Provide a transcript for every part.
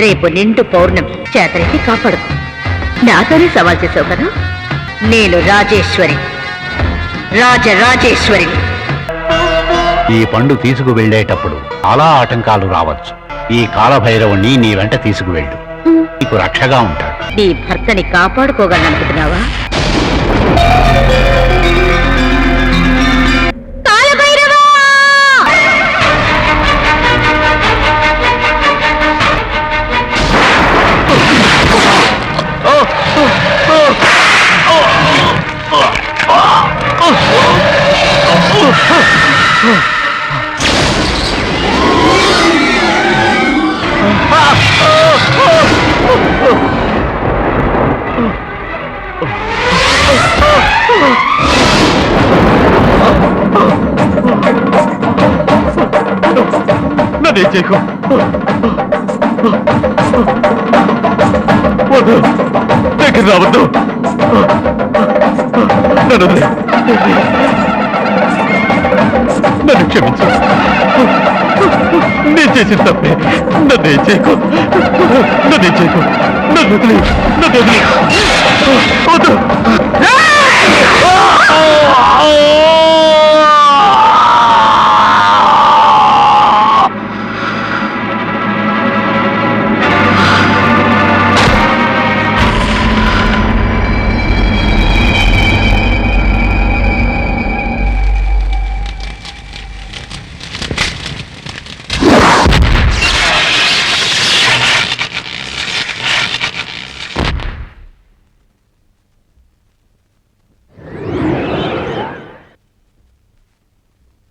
రేపు నిండు పౌర్ణమి చేతనెత్తి కాపాడుకో. నాతోనే సవాల్ చేసావు కదా. నేను రాజేశ్వరి, రాజరాజేశ్వరిని. ఈ పండు తీసుకువెళ్ళేటప్పుడు చాలా ఆటంకాలు రావచ్చు. ఈ కాలభైరవుణ్ణి నీ వెంట తీసుకువెళ్ళు, నీకు రక్షగా ఉంటాడు. నీ భర్తని కాపాడుకోగలనుకుంటున్నావా? నన్ను చేయకు, వద్దు, దగ్గర రావద్దు. నన్ను క్షమించు, నేను చేసిన తప్పే. నన్ను చేయకు, నన్ను చేయకు, నన్ను వదిలి, నన్ను వదిలి, వద్దు.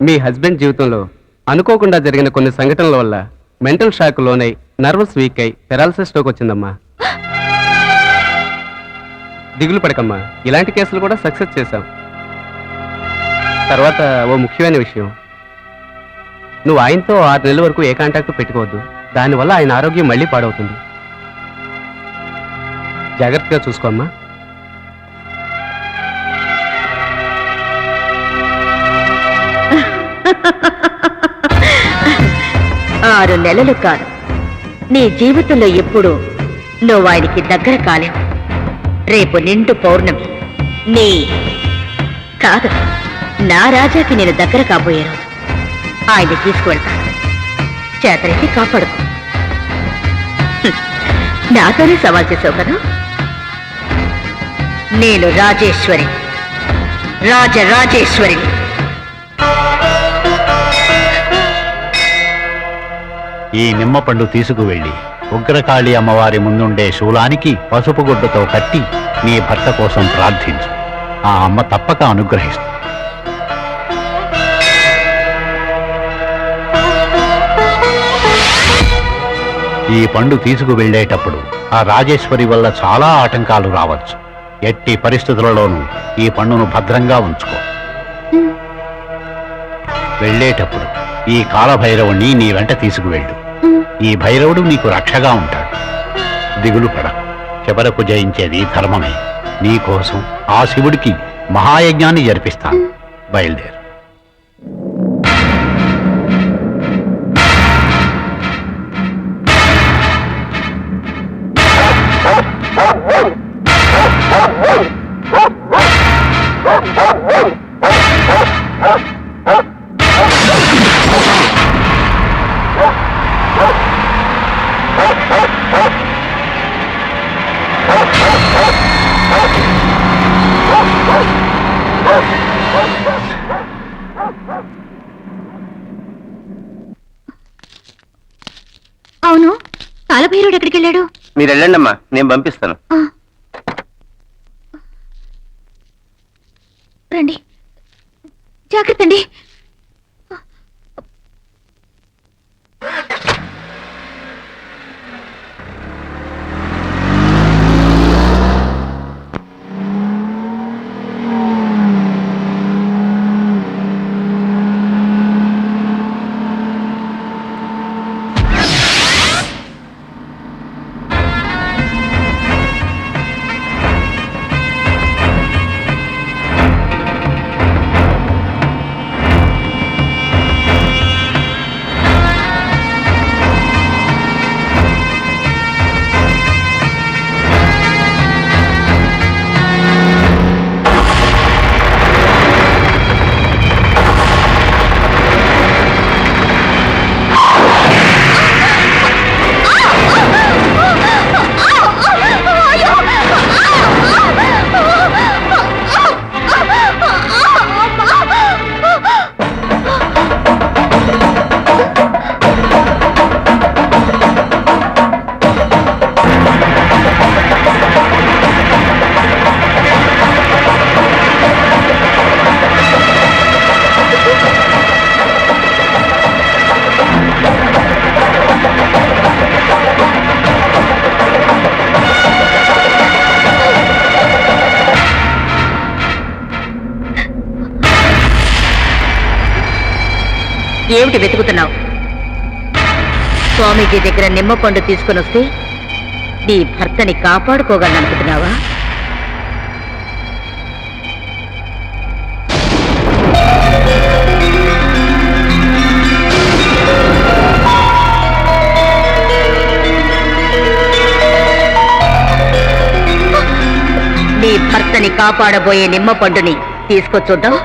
మీ హస్బెండ్ జీవితంలో అనుకోకుండా జరిగిన కొన్ని సంఘటనల వల్ల మెంటల్ షాక్ లోనై నర్వస్ వీక్ అయి పెరాలసిస్ స్ట్రోక్ వచ్చిందమ్మా. దిగులు పడకమ్మా, ఇలాంటి కేసులు కూడా సక్సెస్ చేశాం. తర్వాత ఓ ముఖ్యమైన విషయం, నువ్వు ఆయనతో 6 నెలల వరకు ఏ కాంటాక్ట్ పెట్టుకోవద్దు. దానివల్ల ఆయన ఆరోగ్యం మళ్ళీ పాడవుతుంది. జాగ్రత్తగా చూసుకోమ్మా. 6 నెలలు కాదు, నీ జీవితంలో ఎప్పుడు నువ్వు ఆయనకి దగ్గర కాలేవు. రేపు నిండు పౌర్ణమి, నీ కాదు నా రాజాకి నేను దగ్గర కాబోయే రోజు. ఆయన్ని తీసుకువెళ్తాను, చేతనెత్తి కాపాడుకో. నాతోనే సవాల్ చేసావు కదా. నేను రాజేశ్వరి, రాజరాజేశ్వరిని. ఈ నిమ్మపండు తీసుకువెళ్ళి ఉగ్రకాళి అమ్మవారి ముందుండే శూలానికి పసుపు గుడ్డతో కట్టి నీ భర్త కోసం ప్రార్థించు. ఆ అమ్మ తప్పక అనుగ్రహిస్తుంది. ఈ పండు తీసుకువెళ్ళేటప్పుడు ఆ రాజేశ్వరి వల్ల చాలా ఆటంకాలు రావచ్చు. ఎట్టి పరిస్థితులలోనూ ఈ పండును భద్రంగా ఉంచుకో. వెళ్ళేటప్పుడు ఈ కాలభైరవుణ్ణి నీ వెంట తీసుకువెళ్ళు. ఈ భైరవుడు నీకు రక్షగా ఉంటాడు. దిగులు పడ, చివరకు జయించేది ధర్మమే. నీ కోసం ఆ శివుడికి మహాయజ్ఞాన్ని జరిపిస్తాను. బయలుదేరు. అవును, కాలభైరుడు ఎక్కడికి వెళ్ళాడు? మీరు వెళ్ళండమ్మా, నేను పంపిస్తాను. రండి, జాగ్రత్త అండి. ఏమిటి వెతుకుతున్నావు? స్వామీజీ దగ్గర నిమ్మ పండు తీసుకుని వస్తే నీ భర్తని కాపాడుకోగలనుకుంటున్నావా? నీ భర్తని కాపాడబోయే నిమ్మ పండుని తీసుకొచ్చుంటావు.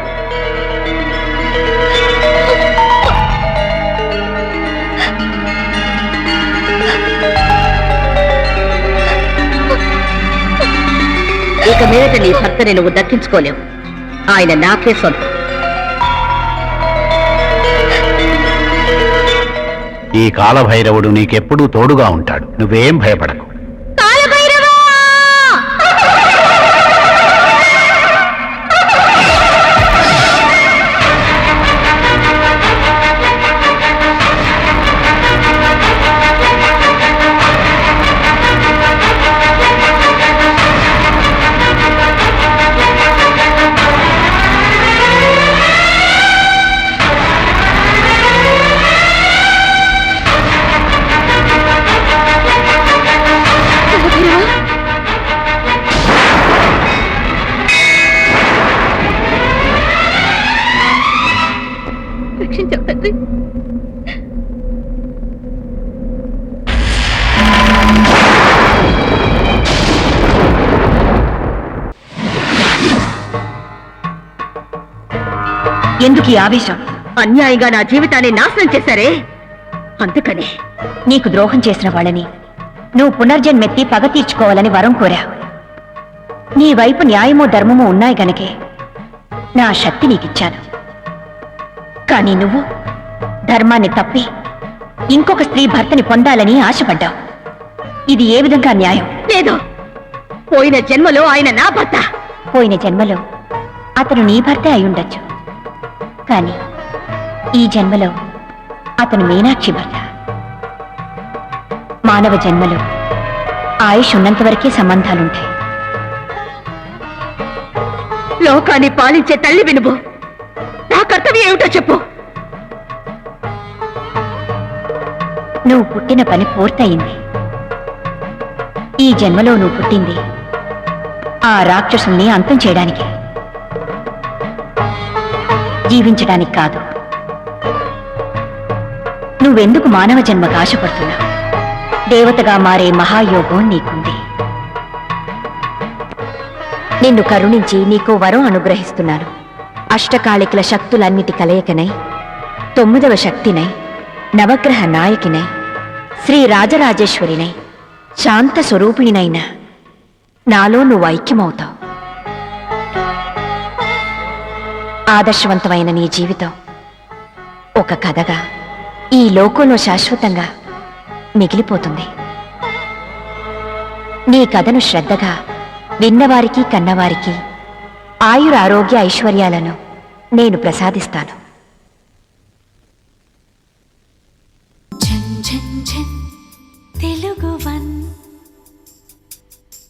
ఇక మీదట నీ భర్తని నువ్వు దక్కించుకోలేవు. ఆయన నాకే సొంతం. ఈ కాలభైరవుడు నీకెప్పుడూ తోడుగా ఉంటాడు. నువ్వేం భయపడకు. రక్షించండి. ఎందుకు ఈ ఆవేశం? అన్యాయంగా నా జీవితాన్ని నాశనం చేశారే, అందుకనే. నీకు ద్రోహం చేసిన వాళ్ళని నువ్వు పునర్జన్మెత్తి పగ తీర్చుకోవాలని వరం కోరా. నీ వైపు న్యాయమో ధర్మమో ఉన్నాయి గనకే నా శక్తి నీకిచ్చాను. కానీ నువ్వు ధర్మాన్ని తప్పి ఇంకొక స్త్రీ భర్తని పొందాలని ఆశపడ్డావు. ఇది ఏ విధంగా న్యాయం? లేదు, పోయిన జన్మలో ఆయన నా భర్త. పోయిన జన్మలో అతను నీ భర్తే అయ్యుండొచ్చు, కానీ ఈ జన్మలో అతను మీనాక్షి భర్త. మానవ జన్మలో ఆయుష్ ఉన్నంత వరకే సంబంధాలుంటాయి. లోకాన్ని పాలించే తల్లి వినుబు, నా కర్తవ్యం ఏమిటో చెప్పు. నువ్వు పుట్టిన పని పూర్తయింది. ఈ జన్మలో నువ్వు పుట్టింది ఆ రాక్షసుల్ని అంతం చేయడానికి, జీవించడానికి కాదు. నువ్వెందుకు మానవ జన్మకు ఆశపడుతున్నావు? దేవతగా మారే మహాయోగం నీకుంది. నిన్ను కరుణించి నీకో వరం అనుగ్రహిస్తున్నాను. అష్టకాళికల శక్తులన్నిటి కలయికనై 9వ శక్తినై నవగ్రహ నాయకినై శ్రీ రాజరాజేశ్వరినై శాంత స్వరూపిణినైన నాలో నువ్వు ఐక్యమవుతావు. ఆదర్శవంతమైన నీ జీవితం ఒక కథగా ఈ లోకంలో శాశ్వతంగా మిగిలిపోతుంది. నీ కథను శ్రద్ధగా విన్నవారికి కన్నవారికి ఆయురారోగ్య ఐశ్వర్యాలను నేను ప్రసాదిస్తాను. తెలుగు 1